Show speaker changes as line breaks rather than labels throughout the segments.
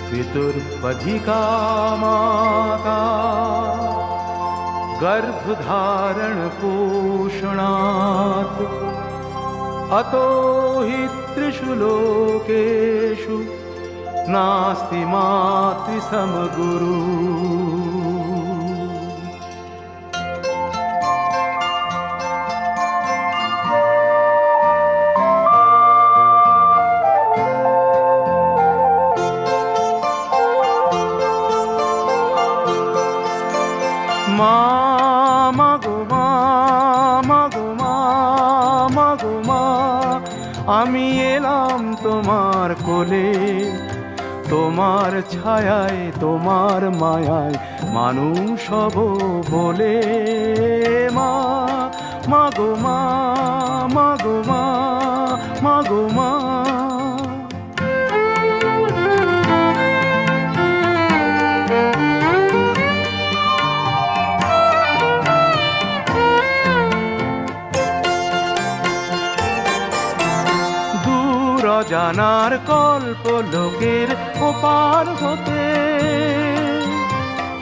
पितुर्पधिका माता गर्भधारण पोषणात् अतो हि त्रिषु लोकेषु नास्ति मातृसमगुरु। আমি এলাম তোমার কোলে, তোমার ছায়ায় তোমার মায়ায় মানুষ হব বলে। মা মাগো মা, মাগো মা, মাগো মা। জানার কল্প লোকের ওপার হতে,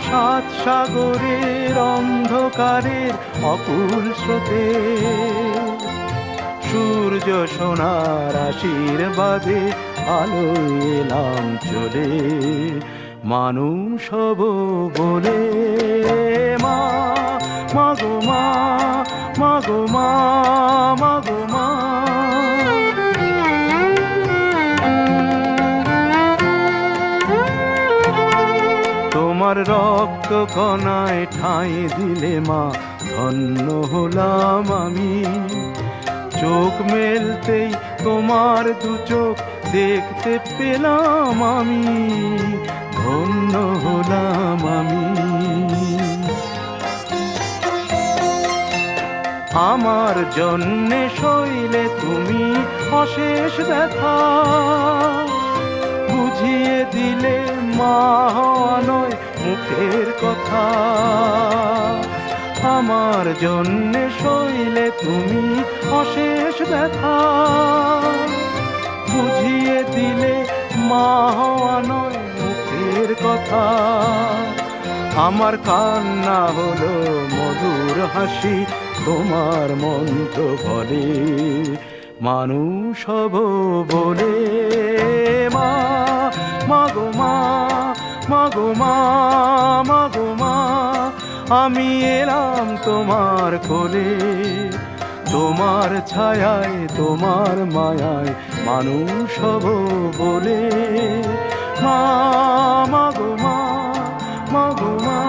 সাত সাগরের অন্ধকারের অকুল স্রোতে, সূর্য সোনার আশীর্বাদে আলো এলাম চলে, মানুষ হব বলে। মা মাগো মা, মাগো মা, মাগো মা। তোমার রক্ত কণায় ঠাঁই দিলে মা ধন্য হলাম আমি। চোখ মেলতেই তোমার দু চোখ দেখতে পেলাম আমি, ধন্য হলাম আমি। আমার জন্যে সইলে তুমি অশেষ ব্যথা, বুঝিয়ে দিলে মা হওয়া নয় মুখের কথা। আমার জন্যে সইলে তুমি অশেষ ব্যথা, বুঝিয়ে দিলে মা হওয়া নয় মুখের কথা। আমার কান্না হলো মধুর হাসি, তোমার মন্ত্র বলে মানুষ হব বলে। মা মাগো মা, মাগো মা, মাগো মা। আমি এলাম তোমার কোলে, তোমার ছায়ায় তোমার মায়ায় মানুষ হব বলে। মা মাগো মা, মাগো মা।